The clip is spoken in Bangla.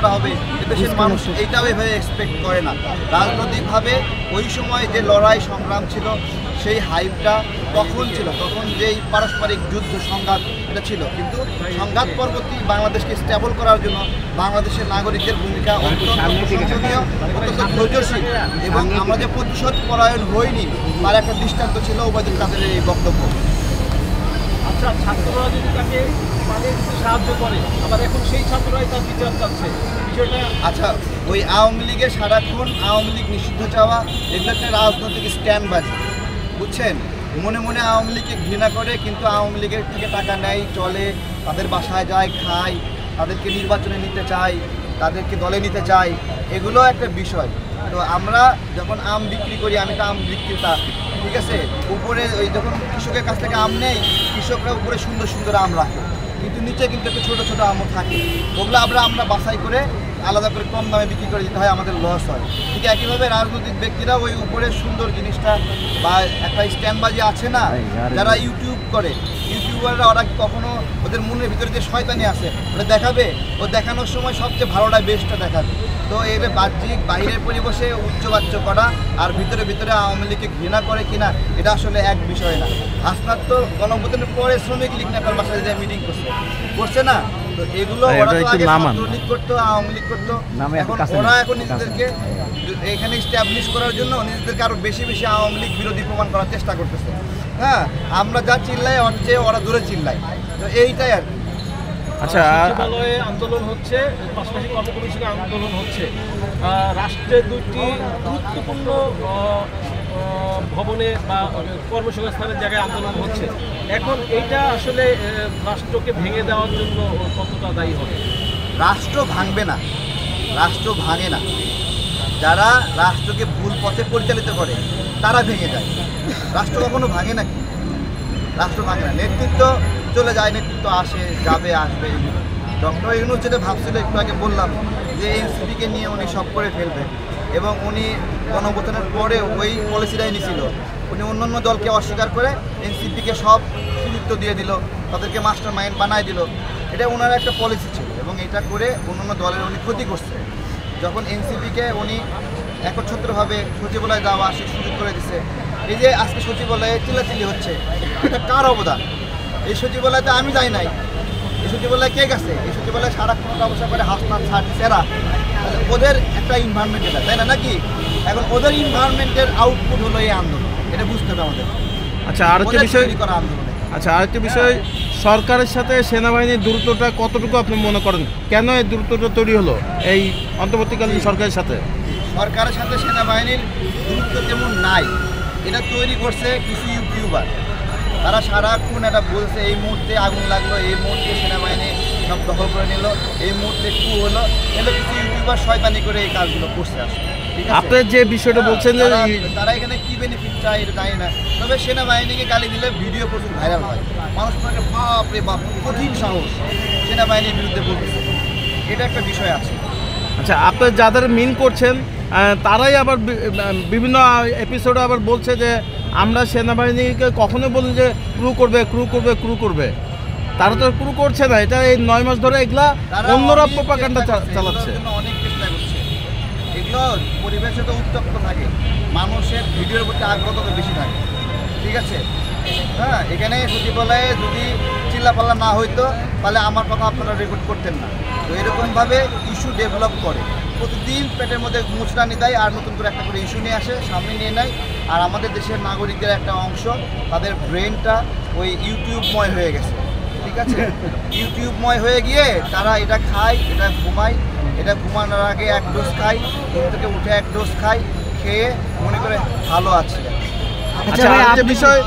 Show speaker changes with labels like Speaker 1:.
Speaker 1: করা হবে, দেশের মানুষ এইটাও এভাবে এক্সপেক্ট করে না। রাজনৈতিকভাবে ওই সময় যে লড়াই সংগ্রাম ছিল, সেই হাইপটা তখন ছিল, তখন যেই পারস্পরিক যুদ্ধ সংঘাত এটা ছিল, কিন্তু সংঘাত পরবর্তী বাংলাদেশকে স্টেবল করার জন্য বাংলাদেশের নাগরিকদের ভূমিকা অত্যন্ত প্রশংসনীয়, অত্যন্ত ধৈর্যশীল, এবং আমরা যে প্রতিশোধ পরায়ণ হইনি তার একটা দৃষ্টান্ত ছিল ওবায়দুল কাদেরের এই বক্তব্য।
Speaker 2: আচ্ছা, ছাত্ররা যদি তাকে সাহায্য করে, আবার এখন সেই ছাত্ররাই তার বিচার চাচ্ছে, বিষয়টা
Speaker 1: আচ্ছা, ওই আওয়ামী লীগের সারাক্ষণ আওয়ামী লীগ নিষিদ্ধ চাওয়া এগুলো একটা রাজনৈতিক স্ট্যান্ডবাজি, বুঝছেন? মনে মনে আওয়ামী লীগকে ঘৃণা করে, কিন্তু আওয়ামী লীগের থেকে টাকা নেয়, চলে, তাদের বাসায় যায়, খায়, তাদেরকে নির্বাচনে নিতে চায়, তাদেরকে দলে নিতে চায়, এগুলো একটা বিষয়। তো আমরা যখন আম বিক্রি করি, আমি তো আম বিক্রেতা, ঠিক আছে, উপরে ওই যখন কৃষকের কাছ থেকে আম নেই, কৃষকরা উপরে সুন্দর সুন্দর আম রাখে, কিন্তু নিচে কিন্তু একটু ছোটো ছোটো আমও থাকে, ওগুলো আমরা বাছাই করে আলাদা করে কম দামে বিক্রি করে দিতে হয়, আমাদের লস হয়। ঠিক একইভাবে রাজনৈতিক ব্যক্তিরা ওই উপরে সুন্দর জিনিসটা বা একটা স্ট্যান্ডবাজি আছে না, যারা ইউটিউব করে, ইউটিউবাররা ওরা কখনো ওদের মনের ভিতরে যে শয়তানি আছে ওটা দেখাবে, ও দেখানোর সময় সবচেয়ে ভালোটা বেস্টটা দেখাবে। তো এর বাহ্যিক বাহিরের পরিবেশে উচ্চবাচ্য করা আর ভিতরে ভিতরে আওয়ামী লীগকে ঘৃণা করে কিনা, এটা আসলে এক বিষয় না। হাসনাত তো গণঅভ্যুত্থানের পরে শ্রমিক লীগ নেতার বাসায় যে মিটিং করছে না, তো এগুলো ওরা তো আগে ছাত্রলীগ করতো, আওয়ামী লীগ করতো, এখন ওরা এখন নিজেদেরকে এখানে স্ট্যাবলিশ করার জন্য নিজেদেরকে আরো বেশি বেশি আওয়ামী লীগ বিরোধী প্রমাণ করার চেষ্টা করতেছে। হ্যাঁ, আমরা যা চিল্লাই ওর চেয়ে ওরা দূরে চিল্লাই, তো এইটাই আর কি।
Speaker 2: আচ্ছা, সচিবালয়ে আন্দোলন হচ্ছে, পাশাপাশি কর্মকমিশনে আন্দোলন হচ্ছে, রাষ্ট্রে দুটি গুরুত্বপূর্ণ ভবনে বা কর্মসংস্থানের জায়গায় আন্দোলন হচ্ছে। এখন এইটা আসলে রাষ্ট্রকে ভেঙে দেওয়ার জন্য কতটা দায়ী হবে?
Speaker 1: রাষ্ট্র ভাঙবে না, রাষ্ট্র ভাঙে না, যারা রাষ্ট্রকে ভুল পথে পরিচালিত করে তারা ভেঙে যায়। রাষ্ট্র কখনো ভাঙে নাকি? রাষ্ট্র ভাঙে না, নেতৃত্ব চলে যায়, নেতৃত্ব আসে, যাবে, আসবে। ডক্টর ইউনূস যেটা ভাবছিল, একটু আগে বললাম যে এনসিপিকে নিয়ে উনি সব করে ফেলবেন, এবং উনি গণঅভ্যুত্থানের পরে ওই পলিসিটাই নিয়েছিল। উনি অন্যান্য দলকে অস্বীকার করে এনসিপিকে সব কৃতিত্ব দিয়ে দিল, তাদেরকে মাস্টার মাইন্ড বানায় দিল। এটা ওনার একটা পলিসি ছিল, এবং এটা করে অন্যান্য দলের উনি ক্ষতি করছে। যখন এনসিপিকে উনি একচ্ছত্রভাবে সচিবালয়ে যাওয়া আসে সুযোগ করে দিছে, এই যে আজকে সচিবালয়ে চিল্লাচিল্লি হচ্ছে, এটা কার অবদান? এই সচিবালয়তে আমি যাই নাই, এই সচিবালয়ে কে গেছে? এই সচিবালয়ে সারাক্ষণ অবস্থা করে হাসনাত সেরা, ওদের একটা ইনভায়রনমেন্ট এটা, তাই না নাকি? এখন ওদের ইনভায়রনমেন্টের আউটপুট হলো এই আন্দোলন, এটা বুঝতে হবে আমাদের।
Speaker 3: আচ্ছা, আরেকটা বিষয়, আরেকটা বিষয়, সরকারের সাথে সেনাবাহিনীর দূরত্বটা কতটুকু আপনি মনে করেন? কেন এই দূরত্বটা তৈরি হলো এই অন্তর্বর্তীকালীন সরকারের সাথে?
Speaker 1: সরকারের সাথে সেনাবাহিনীর দূরত্ব তেমন নাই, এটা তৈরি করছে কিছু ইউটিউবার। তারা সারাক্ষণ এটা বলছে, এই মুহূর্তে আগুন লাগলো, এই মুহূর্তে সেনাবাহিনী সব দখল করে নিল, এই মুহূর্তে কু হলো, এগুলো কিছু ইউটিউবার শয়তানি করে এই কাজগুলো করছে আসলে।
Speaker 3: আপনার যে বিষয়টা বলছেন যে
Speaker 1: তারা এখানে কি বেনিফিট চায় এটা জানি না, তবে সেনাবাহিনীকে গালি দিলে ভিডিও প্রচুর ভাইরাল হয়, মানুষ মনে করে বাপ রে বাপ, কঠিন সাহস সেনাবাহিনীর বিরুদ্ধে বলতেছে, এটা একটা বিষয় আছে।
Speaker 3: আচ্ছা, আপনার যাদের মিন করছেন তারাই আবার বিভিন্ন এপিসোডে আবার বলছে যে আমরা সেনাবাহিনীকে কখনো বলি যে ক্রু করবে ক্রু করবে ক্রু করবে, তারা তো ক্রু করছে না। এটা এই 9 মাস ধরে এগুলা অন্যরা প্রোপাগান্ডা চালাচ্ছে,
Speaker 1: অনেক চেষ্টা করছে। এগুলো পরিবেশে তো উত্তপ্ত থাকে, মানুষের ভিডিওর প্রতি আগ্রহ তো বেশি থাকে, ঠিক আছে? হ্যাঁ, এখানে সচিবালয়ে যদি চিল্লাপাল্লা না হইতো তাহলে আমার কথা আপনারা রেকর্ড করতেন না। তো এরকমভাবে ইস্যু ডেভেলপ করে, প্রতিদিন পেটের মধ্যে মুচড়ানি দেয় আর নতুন করে একটা করে ইস্যু নিয়ে আসে, সামনে নিয়ে নেয়। আর আমাদের দেশের নাগরিকদের একটা অংশ, তাদের ব্রেনটা ওই ইউটিউবময় হয়ে গেছে, ঠিক আছে? ইউটিউবময় হয়ে গিয়ে তারা এটা খায়, এটা ঘুমায়, এটা ঘুমানোর আগে এক ডোজ খায়, ঘুম থেকে উঠে এক ডোজ খায়, খেয়ে মনে করে ভালো আছে।
Speaker 3: আচ্ছা, বিষয়